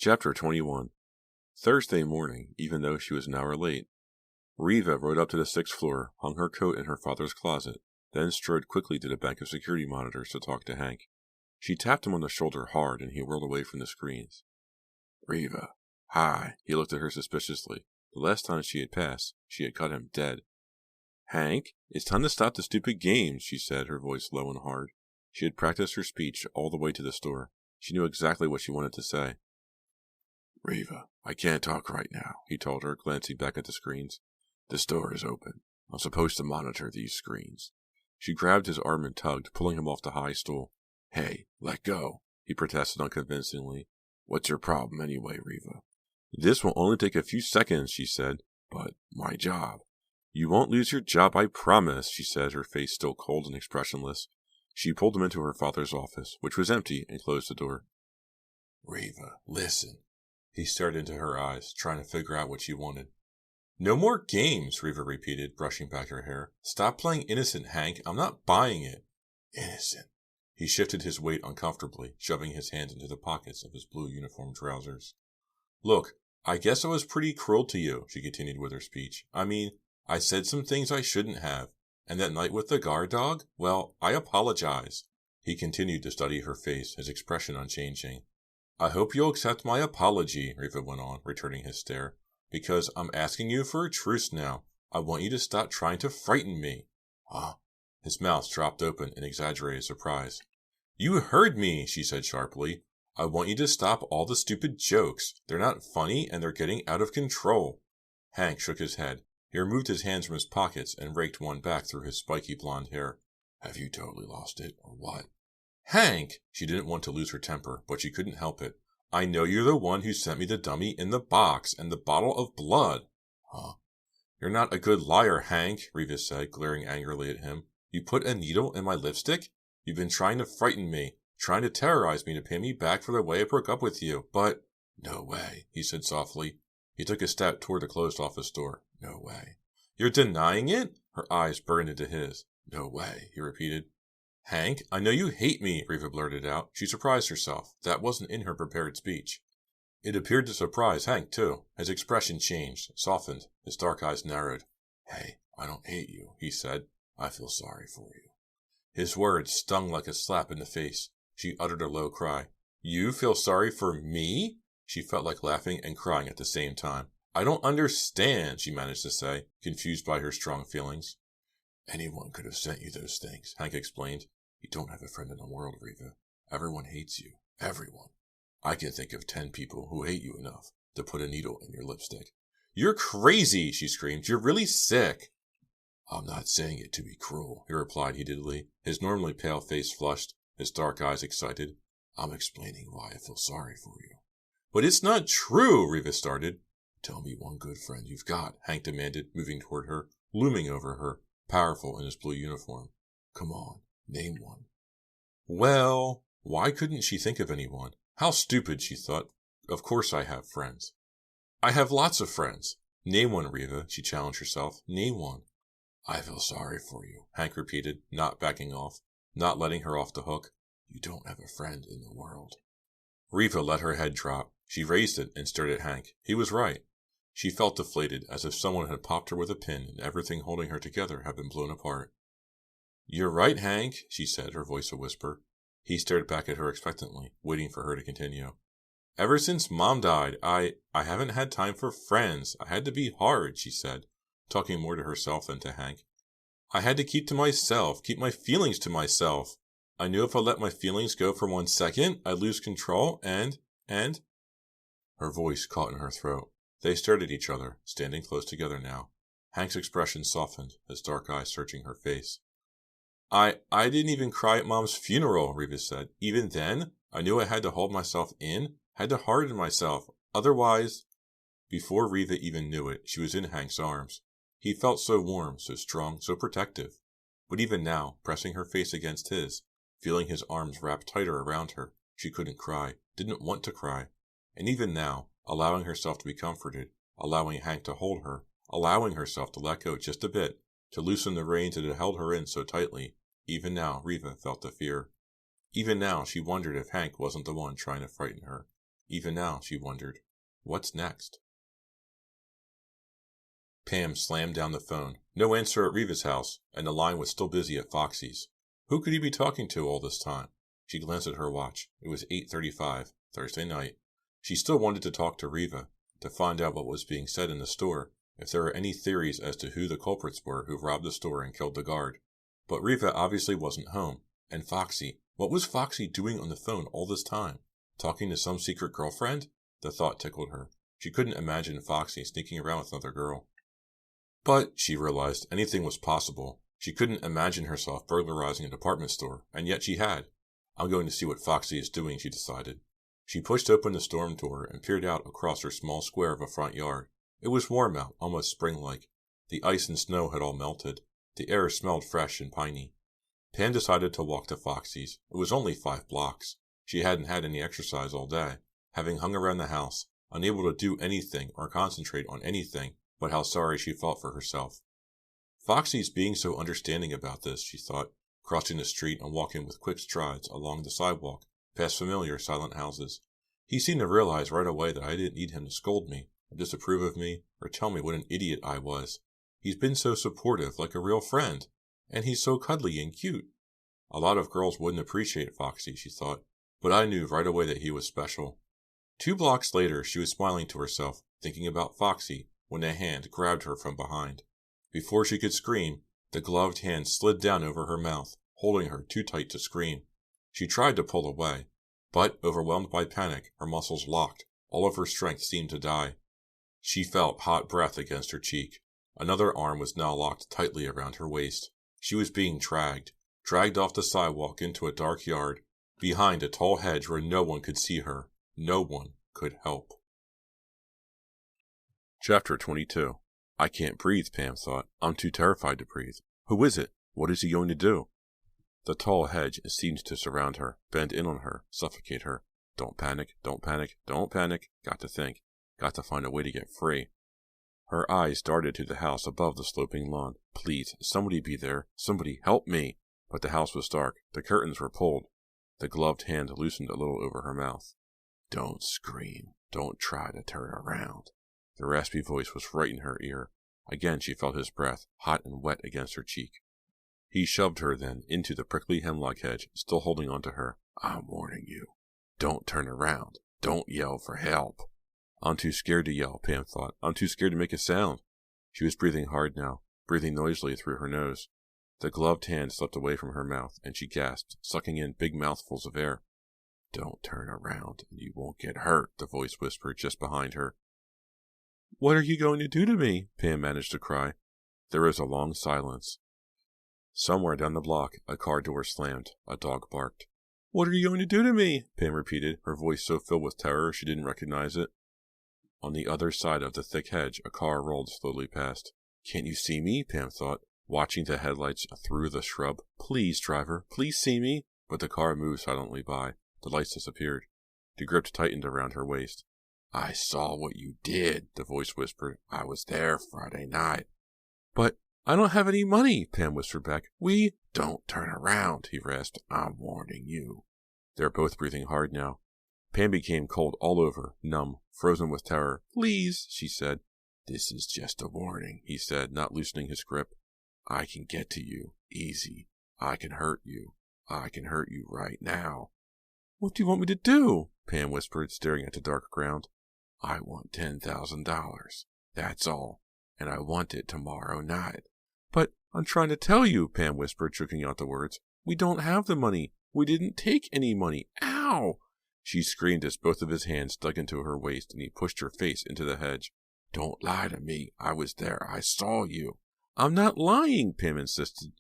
Chapter 21. Thursday morning, even though she was an hour late. Riva rode up to the 6th floor, hung her coat in her father's closet, then strode quickly to the bank of security monitors to talk to Hank. She tapped him on the shoulder hard, and he whirled away from the screens. Riva. Hi. He looked at her suspiciously. The last time she had passed, she had cut him dead. Hank, it's time to stop the stupid games, she said, her voice low and hard. She had practiced her speech all the way to the store. She knew exactly what she wanted to say. Riva, I can't talk right now, he told her, glancing back at the screens. The store is open. I'm supposed to monitor these screens. She grabbed his arm and tugged, pulling him off the high stool. Hey, let go, he protested unconvincingly. What's your problem anyway, Riva? This will only take a few seconds, she said. But my job. You won't lose your job, I promise, she said, her face still cold and expressionless. She pulled him into her father's office, which was empty, and closed the door. Riva, listen. He stared into her eyes, trying to figure out what she wanted. No more games, Riva repeated, brushing back her hair. Stop playing innocent, Hank. I'm not buying it. Innocent. He shifted his weight uncomfortably, shoving his hands into the pockets of his blue uniform trousers. Look, I guess I was pretty cruel to you, she continued with her speech. I mean, I said some things I shouldn't have. And that night with the guard dog? Well, I apologize. He continued to study her face, his expression unchanging. I hope you'll accept my apology, Riva went on, returning his stare, because I'm asking you for a truce now. I want you to stop trying to frighten me. Huh? His mouth dropped open in exaggerated surprise. You heard me, she said sharply. I want you to stop all the stupid jokes. They're not funny and they're getting out of control. Hank shook his head. He removed his hands from his pockets and raked one back through his spiky blonde hair. Have you totally lost it, or what? Hank! She didn't want to lose her temper, but she couldn't help it. I know you're the one who sent me the dummy in the box and the bottle of blood. Huh? You're not a good liar, Hank, Riva said, glaring angrily at him. You put a needle in my lipstick? You've been trying to frighten me, trying to terrorize me to pay me back for the way I broke up with you, but... No way, he said softly. He took a step toward the closed office door. No way. You're denying it? Her eyes burned into his. No way, he repeated. Hank, I know you hate me, Riva blurted out. She surprised herself. That wasn't in her prepared speech. It appeared to surprise Hank, too. His expression changed, softened. His dark eyes narrowed. Hey, I don't hate you, he said. I feel sorry for you. His words stung like a slap in the face. She uttered a low cry. You feel sorry for me? She felt like laughing and crying at the same time. I don't understand, she managed to say, confused by her strong feelings. Anyone could have sent you those things, Hank explained. You don't have a friend in the world, Riva. Everyone hates you. Everyone. I can think of 10 people who hate you enough to put a needle in your lipstick. You're crazy, she screamed. You're really sick. I'm not saying it to be cruel, he replied heatedly, his normally pale face flushed, his dark eyes excited. I'm explaining why I feel sorry for you. But it's not true, Riva started. Tell me one good friend you've got, Hank demanded, moving toward her, looming over her, powerful in his blue uniform. Come on, name one. Well, why couldn't she think of anyone? How stupid, she thought. Of course I have friends. I have lots of friends. Name one, Riva, she challenged herself. Name one. I feel sorry for you, Hank repeated, not backing off, not letting her off the hook. You don't have a friend in the world. Riva let her head drop. She raised it and stared at Hank. He was right. She felt deflated, as if someone had popped her with a pin and everything holding her together had been blown apart. You're right, Hank, she said, her voice a whisper. He stared back at her expectantly, waiting for her to continue. Ever since Mom died, I haven't had time for friends. I had to be hard, she said, talking more to herself than to Hank. I had to keep to myself, keep my feelings to myself. I knew if I let my feelings go for 1 second, I'd lose control, and... Her voice caught in her throat. They stared at each other, standing close together now. Hank's expression softened, his dark eyes searching her face. I didn't even cry at Mom's funeral, Riva said. Even then, I knew I had to hold myself in, had to harden myself. Otherwise... Before Riva even knew it, she was in Hank's arms. He felt so warm, so strong, so protective. But even now, pressing her face against his, feeling his arms wrapped tighter around her, she couldn't cry, didn't want to cry. And even now, allowing herself to be comforted, allowing Hank to hold her, allowing herself to let go just a bit, to loosen the reins that had held her in so tightly, even now Riva felt the fear. Even now she wondered if Hank wasn't the one trying to frighten her. Even now, she wondered, what's next? Pam slammed down the phone. No answer at Reva's house, and the line was still busy at Foxy's. Who could he be talking to all this time? She glanced at her watch. It was 8:35, Thursday night. She still wanted to talk to Riva, to find out what was being said in the store, if there were any theories as to who the culprits were who robbed the store and killed the guard. But Riva obviously wasn't home. And Foxy, what was Foxy doing on the phone all this time? Talking to some secret girlfriend? The thought tickled her. She couldn't imagine Foxy sneaking around with another girl. But, she realized, anything was possible. She couldn't imagine herself burglarizing a department store, and yet she had. I'm going to see what Foxy is doing, she decided. She pushed open the storm door and peered out across her small square of a front yard. It was warm out, almost spring-like. The ice and snow had all melted. The air smelled fresh and piney. Pam decided to walk to Foxy's. It was only 5 blocks. She hadn't had any exercise all day, having hung around the house, unable to do anything or concentrate on anything but how sorry she felt for herself. Foxy's being so understanding about this, she thought, crossing the street and walking with quick strides along the sidewalk, past familiar silent houses. He seemed to realize right away that I didn't need him to scold me, or disapprove of me, or tell me what an idiot I was. He's been so supportive, like a real friend, and he's so cuddly and cute. A lot of girls wouldn't appreciate Foxy, she thought, but I knew right away that he was special. 2 blocks later, she was smiling to herself, thinking about Foxy, when a hand grabbed her from behind. Before she could scream, the gloved hand slid down over her mouth, holding her too tight to scream. She tried to pull away, but, overwhelmed by panic, her muscles locked. All of her strength seemed to die. She felt hot breath against her cheek. Another arm was now locked tightly around her waist. She was being dragged off the sidewalk into a dark yard, behind a tall hedge where no one could see her. No one could help. Chapter 22. I can't breathe, Pam thought. I'm too terrified to breathe. Who is it? What is he going to do? The tall hedge seemed to surround her, bend in on her, suffocate her. Don't panic, don't panic, don't panic. Got to think. Got to find a way to get free. Her eyes darted to the house above the sloping lawn. Please, somebody be there. Somebody help me. But the house was dark. The curtains were pulled. The gloved hand loosened a little over her mouth. Don't scream. Don't try to turn around. The raspy voice was right in her ear. Again she felt his breath, hot and wet against her cheek. He shoved her then into the prickly hemlock hedge, still holding on to her. I'm warning you. Don't turn around. Don't yell for help. I'm too scared to yell, Pam thought. I'm too scared to make a sound. She was breathing hard now, breathing noisily through her nose. The gloved hand slipped away from her mouth, and she gasped, sucking in big mouthfuls of air. Don't turn around, and you won't get hurt, the voice whispered just behind her. What are you going to do to me? Pam managed to cry. There was a long silence. Somewhere down the block, a car door slammed. A dog barked. What are you going to do to me? Pam repeated, her voice so filled with terror she didn't recognize it. On the other side of the thick hedge, a car rolled slowly past. Can't you see me? Pam thought, watching the headlights through the shrub. Please, driver, please see me. But the car moved silently by. The lights disappeared. The grip tightened around her waist. I saw what you did, the voice whispered. I was there Friday night. But I don't have any money, Pam whispered back. Don't turn around, he rasped. I'm warning you. They were both breathing hard now. Pam became cold all over, numb, frozen with terror. Please, she said. This is just a warning, he said, not loosening his grip. I can get to you, easy. I can hurt you. I can hurt you right now. What do you want me to do? Pam whispered, staring at the dark ground. I want $10,000. That's all. And I want it tomorrow night. But I'm trying to tell you, Pam whispered, choking out the words. We don't have the money. We didn't take any money. Ow! She screamed as both of his hands dug into her waist and he pushed her face into the hedge. Don't lie to me. I was there. I saw you. I'm not lying, Pam insisted.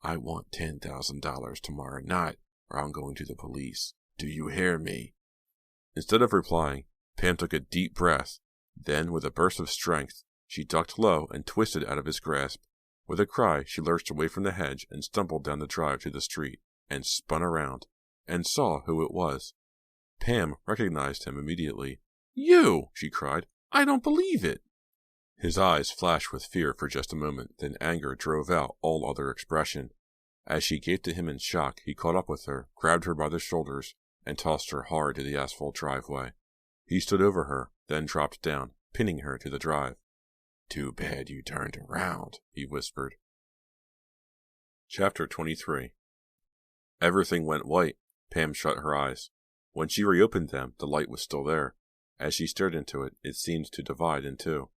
I want $10,000 tomorrow night, or I'm going to the police. Do you hear me? Instead of replying, Pam took a deep breath. Then, with a burst of strength, she ducked low and twisted out of his grasp. With a cry, she lurched away from the hedge and stumbled down the drive to the street, and spun around, and saw who it was. Pam recognized him immediately. You! She cried. I don't believe it! His eyes flashed with fear for just a moment, then anger drove out all other expression. As she gaped at him in shock, he caught up with her, grabbed her by the shoulders, and tossed her hard to the asphalt driveway. He stood over her, then dropped down, pinning her to the drive. "Too bad you turned around," he whispered. Chapter 23. Everything went white. Pam shut her eyes. When she reopened them, the light was still there. As she stared into it, it seemed to divide in two.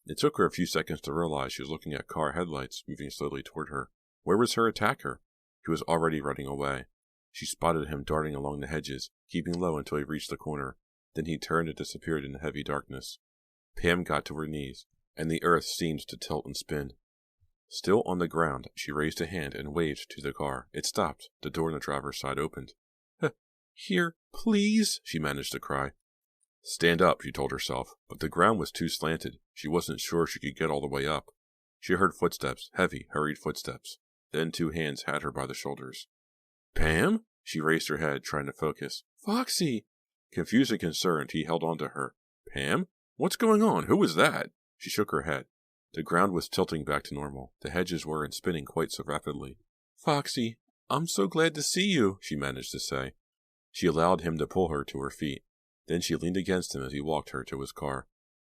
It took her a few seconds to realize she was looking at car headlights moving slowly toward her. Where was her attacker? He was already running away. She spotted him darting along the hedges, keeping low until he reached the corner. Then he turned and disappeared in the heavy darkness. Pam got to her knees, and the earth seemed to tilt and spin. Still on the ground, she raised a hand and waved to the car. It stopped. The door on the driver's side opened. "Here, please," she managed to cry. Stand up, she told herself, but the ground was too slanted. She wasn't sure she could get all the way up. She heard footsteps, heavy, hurried footsteps. Then two hands had her by the shoulders. "Pam?" She raised her head, trying to focus. "Foxy!" Confused and concerned, he held on to her. "Pam? What's going on? Who was that?" She shook her head. The ground was tilting back to normal. The hedges weren't spinning quite so rapidly. "Foxy, I'm so glad to see you," she managed to say. She allowed him to pull her to her feet. Then she leaned against him as he walked her to his car.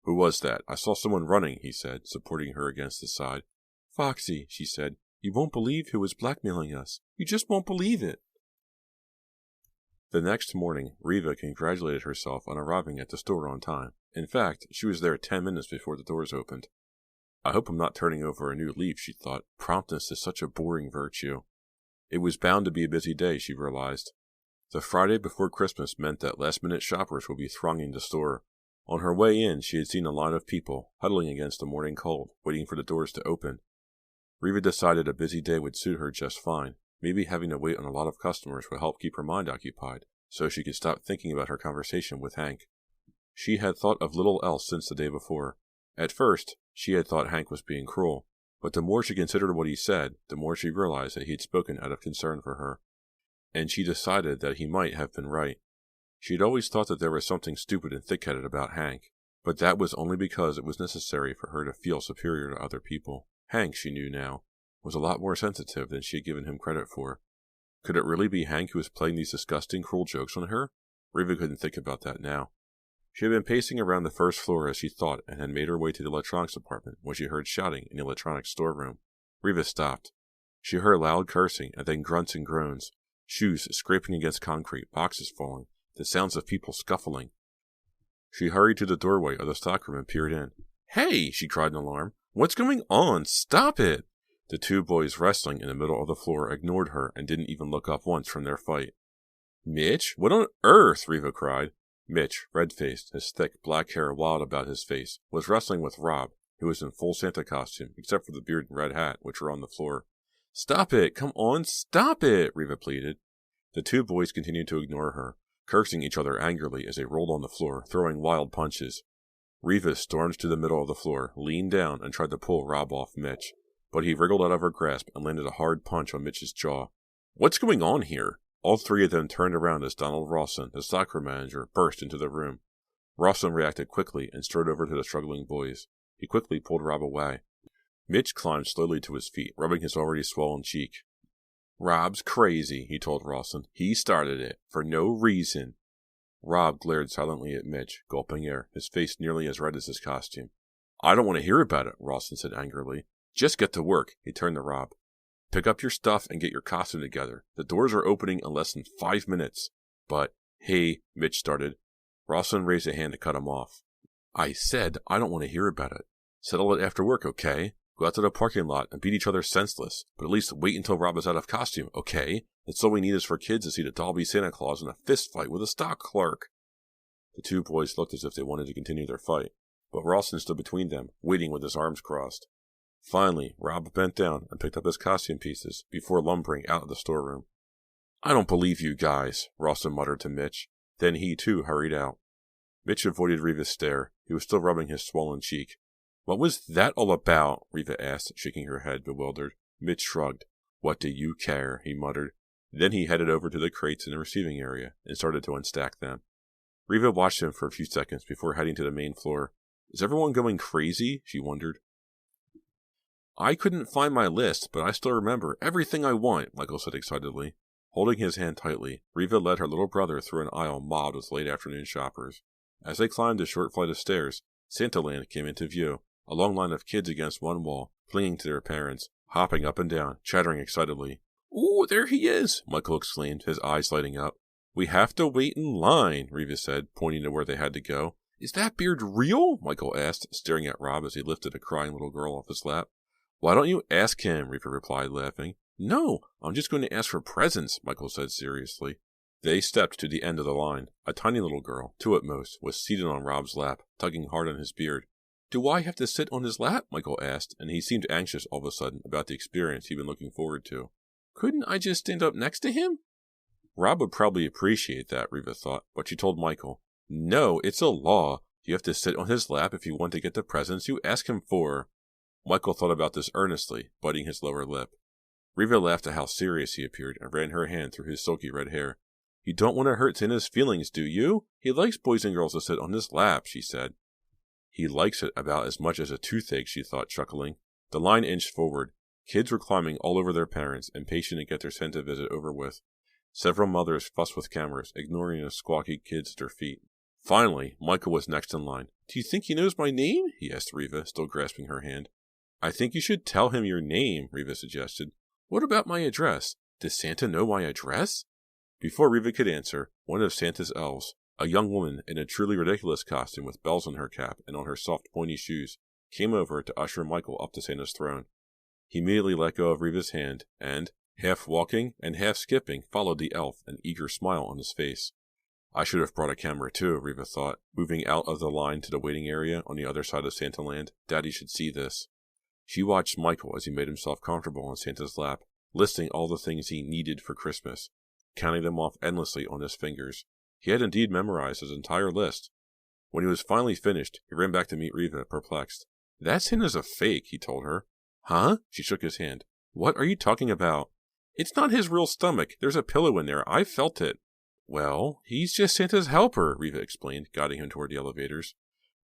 "Who was that? I saw someone running," he said, supporting her against his side. "Foxy," she said, "you won't believe who was blackmailing us. You just won't believe it." The next morning, Riva congratulated herself on arriving at the store on time. In fact, she was there 10 minutes before the doors opened. "I hope I'm not turning over a new leaf," she thought. Promptness is such a boring virtue. It was bound to be a busy day, she realized. The Friday before Christmas meant that last-minute shoppers would be thronging the store. On her way in, she had seen a line of people, huddling against the morning cold, waiting for the doors to open. Riva decided a busy day would suit her just fine. Maybe having to wait on a lot of customers would help keep her mind occupied, so she could stop thinking about her conversation with Hank. She had thought of little else since the day before. At first, she had thought Hank was being cruel, but the more she considered what he said, the more she realized that he had spoken out of concern for her. And she decided that he might have been right. She had always thought that there was something stupid and thick-headed about Hank, but that was only because it was necessary for her to feel superior to other people. Hank, she knew now, was a lot more sensitive than she had given him credit for. Could it really be Hank who was playing these disgusting, cruel jokes on her? Riva couldn't think about that now. She had been pacing around the first floor as she thought and had made her way to the electronics department when she heard shouting in the electronics storeroom. Riva stopped. She heard loud cursing and then grunts and groans. Shoes scraping against concrete, boxes falling, the sounds of people scuffling. She hurried to the doorway of the stockroom and peered in. "Hey!" she cried in alarm. "What's going on? Stop it!" The two boys wrestling in the middle of the floor ignored her and didn't even look up once from their fight. "Mitch? What on earth?" Riva cried. Mitch, red-faced, his thick black hair wild about his face, was wrestling with Rob, who was in full Santa costume, except for the beard and red hat, which were on the floor. "Stop it! Come on, stop it!" Riva pleaded. The two boys continued to ignore her, cursing each other angrily as they rolled on the floor, throwing wild punches. Riva stormed to the middle of the floor, leaned down, and tried to pull Rob off Mitch, but he wriggled out of her grasp and landed a hard punch on Mitch's jaw. "What's going on here?" All three of them turned around as Donald Rawson, the stockroom manager, burst into the room. Rawson reacted quickly and strode over to the struggling boys. He quickly pulled Rob away. Mitch climbed slowly to his feet, rubbing his already swollen cheek. "Rob's crazy," he told Rawson. "He started it, for no reason." Rob glared silently at Mitch, gulping air, his face nearly as red as his costume. "I don't want to hear about it," Rawson said angrily. "Just get to work." He turned to Rob. "Pick up your stuff and get your costume together. The doors are opening in less than 5 minutes. But, hey," Mitch started. Rawson raised a hand to cut him off. "I said I don't want to hear about it. Settle it after work, okay? Go out to the parking lot and beat each other senseless, but at least wait until Rob is out of costume, okay? That's all we need is for kids to see the Dalby Santa Claus in a fist fight with a stock clerk." The two boys looked as if they wanted to continue their fight, but Rawson stood between them, waiting with his arms crossed. Finally, Rob bent down and picked up his costume pieces before lumbering out of the storeroom. "I don't believe you guys," Rawson muttered to Mitch. Then he, too, hurried out. Mitch avoided Riva's stare. He was still rubbing his swollen cheek. "What was that all about?" Riva asked, shaking her head, bewildered. Mitch shrugged. "What do you care?" he muttered. Then he headed over to the crates in the receiving area and started to unstack them. Riva watched him for a few seconds before heading to the main floor. "Is everyone going crazy?" she wondered. "I couldn't find my list, but I still remember everything I want," Michael said excitedly. Holding his hand tightly, Riva led her little brother through an aisle mobbed with late afternoon shoppers. As they climbed a short flight of stairs, Santaland came into view, a long line of kids against one wall, clinging to their parents, hopping up and down, chattering excitedly. "Ooh, there he is!" Michael exclaimed, his eyes lighting up. "We have to wait in line," Reva said, pointing to where they had to go. "Is that beard real?" Michael asked, staring at Rob as he lifted a crying little girl off his lap. "Why don't you ask him?" Reva replied, laughing. "No, I'm just going to ask for presents," Michael said seriously. They stepped to the end of the line. A tiny little girl, 2 at most, was seated on Rob's lap, tugging hard on his beard. "Do I have to sit on his lap?" Michael asked, and he seemed anxious all of a sudden about the experience he'd been looking forward to. "Couldn't I just stand up next to him?" Rob would probably appreciate that, Reva thought, but she told Michael, "No, it's a law. You have to sit on his lap if you want to get the presents you ask him for." Michael thought about this earnestly, biting his lower lip. Reva laughed at how serious he appeared and ran her hand through his silky red hair. "You don't want to hurt Santa's feelings, do you? He likes boys and girls to sit on his lap," she said. "He likes it about as much as a toothache," she thought, chuckling. The line inched forward. Kids were climbing all over their parents, impatient to get their Santa visit over with. Several mothers fussed with cameras, ignoring the squawky kids at their feet. Finally, Michael was next in line. "Do you think he knows my name?" he asked Reva, still grasping her hand. "I think you should tell him your name," Reva suggested. "What about my address? Does Santa know my address?" Before Reva could answer, one of Santa's elves, a young woman in a truly ridiculous costume with bells on her cap and on her soft pointy shoes, came over to usher Michael up to Santa's throne. He immediately let go of Reva's hand and, half walking and half skipping, followed the elf, an eager smile on his face. I should have brought a camera too, Reva thought, moving out of the line to the waiting area on the other side of Santaland. Daddy should see this. She watched Michael as he made himself comfortable on Santa's lap, listing all the things he needed for Christmas, counting them off endlessly on his fingers. He had indeed memorized his entire list. When he was finally finished, he ran back to meet Reva, perplexed. "That Santa's a fake," he told her. "Huh?" She shook his hand. "What are you talking about?" "It's not his real stomach. There's a pillow in there. I felt it." "Well, he's just Santa's helper," Reva explained, guiding him toward the elevators.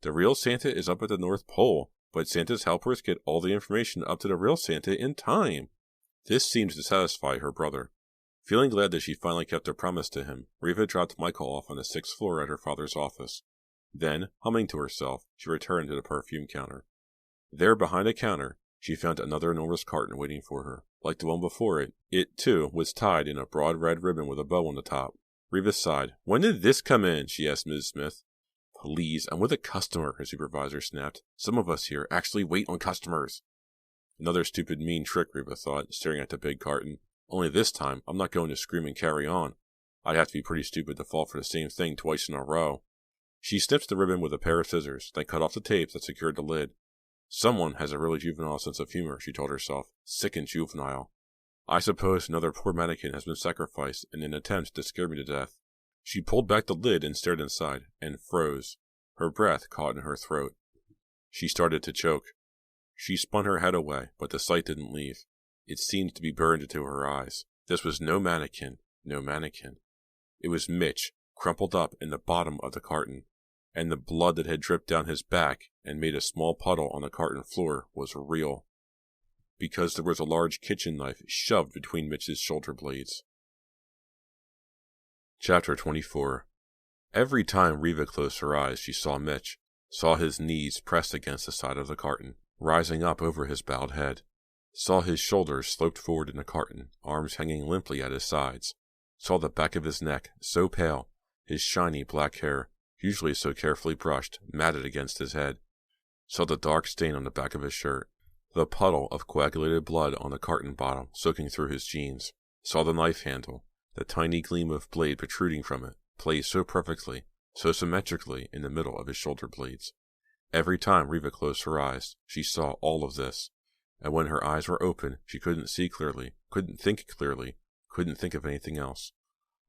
"The real Santa is up at the North Pole, but Santa's helpers get all the information up to the real Santa in time." This seemed to satisfy her brother. Feeling glad that she finally kept her promise to him, Reva dropped Michael off on the 6th floor at her father's office. Then, humming to herself, she returned to the perfume counter. There, behind a counter, she found another enormous carton waiting for her. Like the one before it, it, too, was tied in a broad red ribbon with a bow on the top. Reva sighed. "When did this come in?" she asked Ms. Smith. "Please, I'm with a customer," her supervisor snapped. "Some of us here actually wait on customers." Another stupid, mean trick, Reva thought, staring at the big carton. Only this time, I'm not going to scream and carry on. I'd have to be pretty stupid to fall for the same thing twice in a row. She snipped the ribbon with a pair of scissors, then cut off the tape that secured the lid. Someone has a really juvenile sense of humor, she told herself. Sick and juvenile. I suppose another poor mannequin has been sacrificed in an attempt to scare me to death. She pulled back the lid and stared inside, and froze. Her breath caught in her throat. She started to choke. She spun her head away, but the sight didn't leave. It seemed to be burned into her eyes. This was no mannequin, no mannequin. It was Mitch, crumpled up in the bottom of the carton, and the blood that had dripped down his back and made a small puddle on the carton floor was real, because there was a large kitchen knife shoved between Mitch's shoulder blades. Chapter 24. Every time Reva closed her eyes, she saw Mitch, saw his knees pressed against the side of the carton, rising up over his bowed head, saw his shoulders sloped forward in the carton, arms hanging limply at his sides, saw the back of his neck, so pale, his shiny black hair, usually so carefully brushed, matted against his head, saw the dark stain on the back of his shirt, the puddle of coagulated blood on the carton bottom soaking through his jeans, saw the knife handle, the tiny gleam of blade protruding from it, placed so perfectly, so symmetrically in the middle of his shoulder blades. Every time Reva closed her eyes, she saw all of this, and when her eyes were open, she couldn't see clearly, couldn't think clearly, couldn't think of anything else.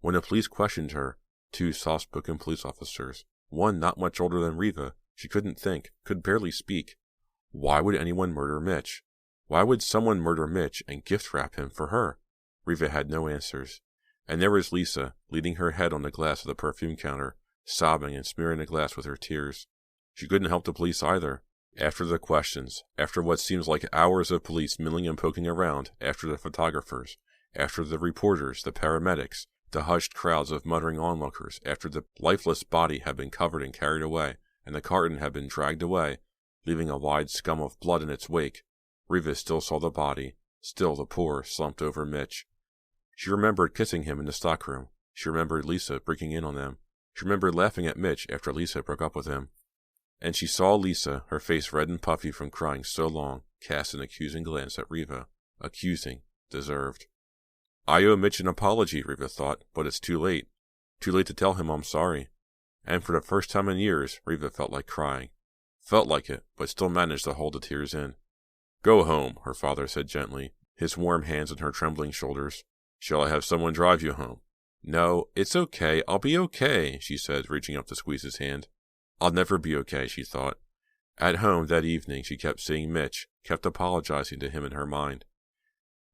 When the police questioned her, 2 soft-spoken police officers, one not much older than Reva, she couldn't think, could barely speak. Why would anyone murder Mitch? Why would someone murder Mitch and gift-wrap him for her? Reva had no answers. And there was Lisa, leaning her head on the glass of the perfume counter, sobbing and smearing the glass with her tears. She couldn't help the police either. After the questions, after what seems like hours of police milling and poking around, after the photographers, after the reporters, the paramedics, The hushed crowds of muttering onlookers after the lifeless body had been covered and carried away, and the carton had been dragged away, leaving a wide scum of blood in its wake. Riva still saw the body, still the poor, slumped-over Mitch. She remembered kissing him in the stockroom. She remembered Lisa breaking in on them. She remembered laughing at Mitch after Lisa broke up with him. And she saw Lisa, her face red and puffy from crying so long, cast an accusing glance at Riva. Accusing. Deserved. I owe Mitch an apology, Riva thought, but it's too late. Too late to tell him I'm sorry. And for the first time in years, Riva felt like crying. Felt like it, but still managed to hold the tears in. Go home, her father said gently, his warm hands on her trembling shoulders. Shall I have someone drive you home? No, it's okay, I'll be okay, she said, reaching up to squeeze his hand. I'll never be okay, she thought. At home that evening she kept seeing Mitch, kept apologizing to him in her mind.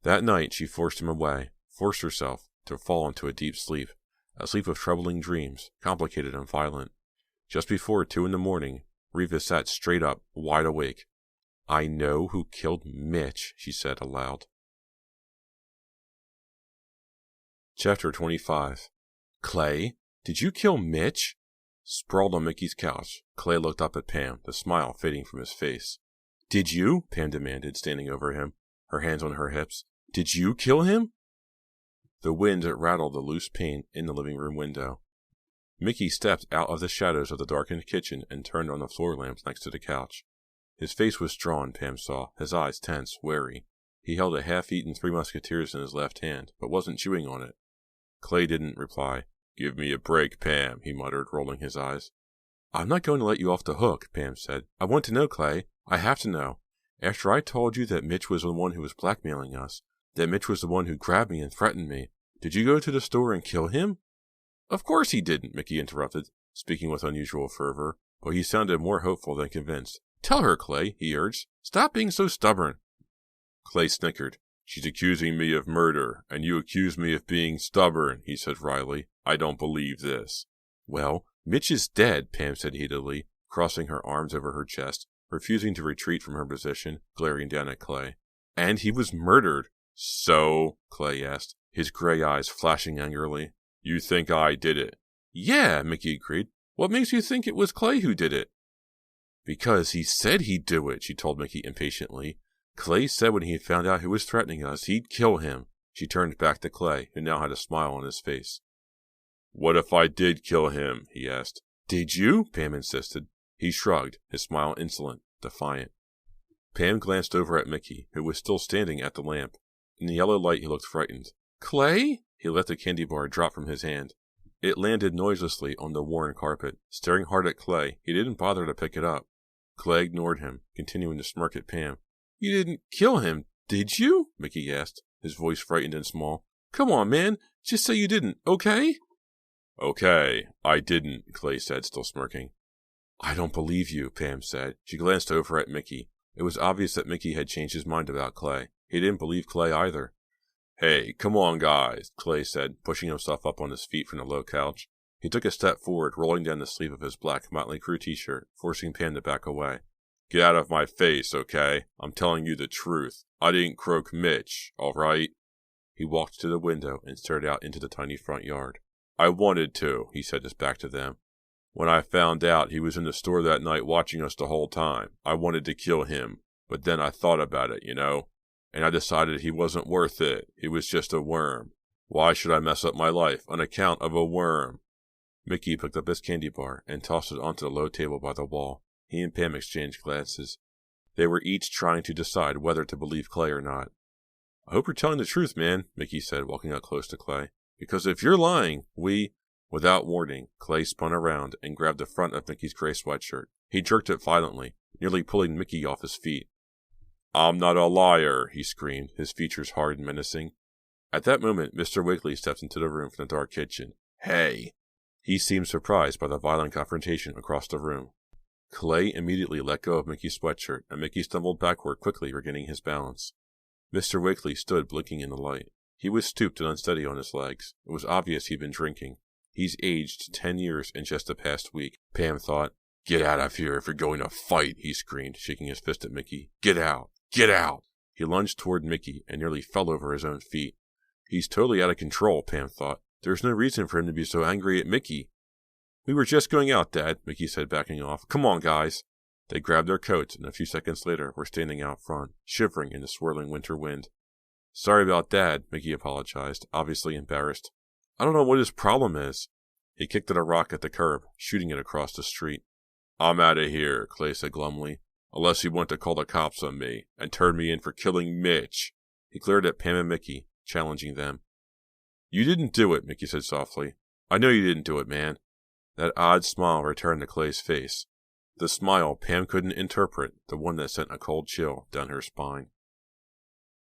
That night she forced him away, forced herself to fall into a deep sleep, a sleep of troubling dreams, complicated and violent. Just before 2 a.m, Riva sat straight up, wide awake. I know who killed Mitch, she said aloud. Chapter 25. Clay, did you kill Mitch? Sprawled on Mickey's couch, Clay looked up at Pam, the smile fading from his face. Did you? Pam demanded, standing over him, her hands on her hips. Did you kill him? The wind rattled the loose pane in the living room window. Mickey stepped out of the shadows of the darkened kitchen and turned on the floor lamps next to the couch. His face was drawn, Pam saw, his eyes tense, wary. He held a half-eaten Three Musketeers in his left hand, but wasn't chewing on it. Clay didn't reply. Give me a break, Pam, he muttered, rolling his eyes. I'm not going to let you off the hook, Pam said. I want to know, Clay. I have to know. After I told you that Mitch was the one who was blackmailing us, that Mitch was the one who grabbed me and threatened me, did you go to the store and kill him? Of course he didn't, Mickey interrupted, speaking with unusual fervor, but he sounded more hopeful than convinced. Tell her, Clay, he urged. Stop being so stubborn. Clay snickered. She's accusing me of murder, and you accuse me of being stubborn, he said wryly. I don't believe this. Well, Mitch is dead, Pam said heatedly, crossing her arms over her chest, refusing to retreat from her position, glaring down at Clay. And he was murdered. So? Clay asked, his gray eyes flashing angrily. You think I did it? Yeah, Mickey agreed. What makes you think it was Clay who did it? Because he said he'd do it, she told Mickey impatiently. Clay said when he found out who was threatening us, he'd kill him. She turned back to Clay, who now had a smile on his face. What if I did kill him? He asked. Did you? Pam insisted. He shrugged, his smile insolent, defiant. Pam glanced over at Mickey, who was still standing at the lamp. In the yellow light he looked frightened. Clay? He let the candy bar drop from his hand. It landed noiselessly on the worn carpet. Staring hard at Clay, he didn't bother to pick it up. Clay ignored him, continuing to smirk at Pam. You didn't kill him, did you? Mickey asked, his voice frightened and small. Come on, man. Just say you didn't, okay? Okay, I didn't, Clay said, still smirking. I don't believe you, Pam said. She glanced over at Mickey. It was obvious that Mickey had changed his mind about Clay. He didn't believe Clay either. Hey, come on, guys, Clay said, pushing himself up on his feet from the low couch. He took a step forward, rolling down the sleeve of his black Motley Crue t-shirt, forcing Pam to back away. Get out of my face, okay? I'm telling you the truth. I didn't croak Mitch, all right? He walked to the window and stared out into the tiny front yard. I wanted to, he said, his back to them. When I found out he was in the store that night watching us the whole time, I wanted to kill him. But then I thought about it, and I decided he wasn't worth it. He was just a worm. Why should I mess up my life on account of a worm? Mickey picked up his candy bar and tossed it onto the low table by the wall. He and Pam exchanged glances. They were each trying to decide whether to believe Clay or not. I hope you're telling the truth, man, Mickey said, walking up close to Clay. Because if you're lying, Without warning, Clay spun around and grabbed the front of Mickey's gray sweatshirt. He jerked it violently, nearly pulling Mickey off his feet. I'm not a liar, he screamed, his features hard and menacing. At that moment, Mr. Wiggly stepped into the room from the dark kitchen. Hey! He seemed surprised by the violent confrontation across the room. Clay immediately let go of Mickey's sweatshirt, and Mickey stumbled backward, quickly regaining his balance. Mr. Wiggly stood blinking in the light. He was stooped and unsteady on his legs. It was obvious he'd been drinking. He's aged 10 years in just the past week, Pam thought. Get out of here if you're going to fight, he screamed, shaking his fist at Mickey. Get out! Get out! He lunged toward Mickey and nearly fell over his own feet. He's totally out of control, Pam thought. There's no reason for him to be so angry at Mickey. We were just going out, Dad, Mickey said, backing off. Come on, guys. They grabbed their coats, and a few seconds later were standing out front, shivering in the swirling winter wind. Sorry about Dad, Mickey apologized, obviously embarrassed. I don't know what his problem is. He kicked at a rock at the curb, shooting it across the street. I'm out of here, Clay said glumly, unless you want to call the cops on me and turn me in for killing Mitch. He glared at Pam and Mickey, challenging them. You didn't do it, Mickey said softly. I know you didn't do it, man. That odd smile returned to Clay's face. The smile Pam couldn't interpret, the one that sent a cold chill down her spine.